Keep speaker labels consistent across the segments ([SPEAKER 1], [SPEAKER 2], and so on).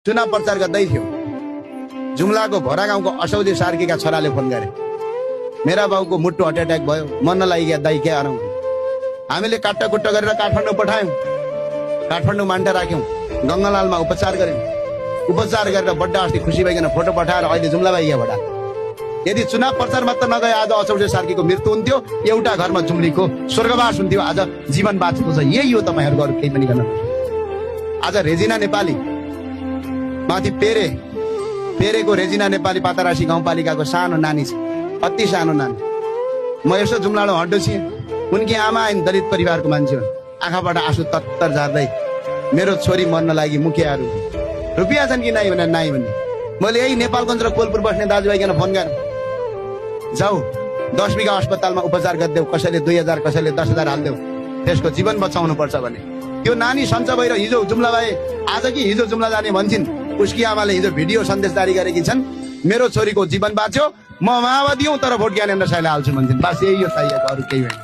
[SPEAKER 1] चुनाव प्रचार गर्दै थियो। जुम्लाको भोरा गाउँको असौजी सार्कीका छोराले फोन गरे, मेरा बाउको मुट्टु हार्ट एट्याक भयो, मन नलागिया दाइ के आरौँ। हामीले काट्टा कुट्टा गरेर काठमाडौँ पठायौँ। काठमाडौँ मान्टा राख्यौँ, गङ्गालालमा उपचार गर्यौँ। उपचार गरेर बड्डा अस्ति खुसी भइकन फोटो पठाएर अहिले जुम्ला भइगयो भोडा। यदि चुनाव प्रचार मात्र नगए आज असौजे सार्कीको मृत्यु हुन्थ्यो, एउटा घरमा जुम्लीको स्वर्गवास हुन्थ्यो। आज जीवन बाँचेको छ। यही हो तपाईँहरूको अरू केही पनि गर्न। आज रेजिना नेपाली माथि पेरेको रेजिना नेपाली पातारासी गाउँपालिकाको सानो नानी छ, अति सानो नानी। म यसो जुम्लाडो हड्डो छु, उनकी आमा आइन्, दलित परिवारको मान्छे हुन्। आँखाबाट आँसु तत्तर झार्दै मेरो छोरी मर्न लागि मुखियाहरू रुपियाँ छन् कि नाइ भने नाइ भने मैले यही नेपालगञ्ज र कोलपुर बस्ने दाजुभाइकन फोन गरेँ, जाऊ 10 बिघा अस्पतालमा उपचार गरिदेऊ, कसैले 2000 कसैले 10,000 हालिदेऊ, त्यसको जीवन बचाउनु पर्छ भने। त्यो नानी सन्च भएर हिजो जुम्ला भए, आज कि हिजो जुम्ला जाने भन्छन्। उसकी आमाले हिजो भिडियो सन्देश जारी गरेकी छन्, मेरो छोरीको जीवन बाँच्यो, म माओवादी हौँ तर भोट ज्ञानेन्द्र साईलाई हाल्छु भन्छन्। बस यही हो चाहिएको, अरू केही होइन।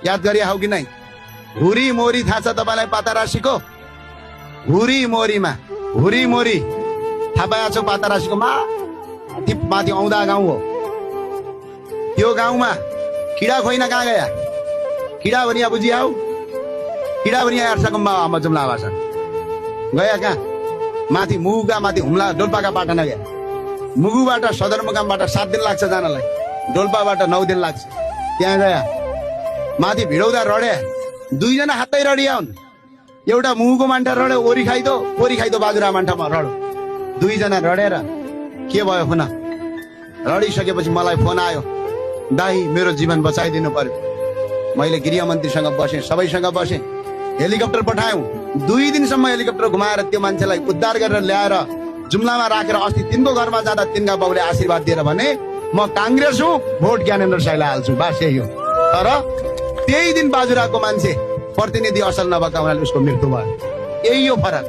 [SPEAKER 1] याद गरे हौ कि नै? हुरी मोरी थाहा छ तपाईँलाई पातारासीको? हुरी मोरी थाहा पाएको छ? पातारासीको माथि औँदा गाउँ हो। त्यो गाउँमा किडा खोइना कहाँ गया? किडा भनिया बुझिया हौ? किडा भनिया यार्सकम्बा आमा जुम्ला आवास गया कहाँ? माथि मुगुका माथि हुम्ला डोल्पाका बाटा नगया। मुगुबाट सदरमुकामबाट 7 दिन लाग्छ जानलाई, डोल्पाबाट 9 दिन लाग्छ। त्यहाँ गया, माथि भिडौदा रड्या, 2 जना हातै रडिया हुन्। एउटा मुगुको मान्छे रड्यो, ओरी खाइदो बाजुरा मान्छेमा रड्यो। 2 जना रडेर के भयो पुनः? रडिसकेपछि मलाई फोन आयो, दाइ मेरो जीवन बचाइदिनु पर्यो। मैले गृहमन्त्रीसँग बसेँ, सबैसँग बसेँ, हेलिकप्टर पठायौँ। 2 दिनसम्म हेलिकप्टर घुमाएर त्यो मान्छेलाई उद्धार गरेर ल्याएर जुम्लामा राखेर अस्ति तिनको घरमा जाँदा तिनका बाउले आशीर्वाद दिएर भने म काङ्ग्रेस हुँ, भोट ज्ञानेन्द्र साईलाई हाल्छु। बस यही हो। तर त्यही दिन बाजुराको मान्छे प्रतिनिधि असल नभएका हुनाले उसको मृत्यु भयो। यही हो फरक।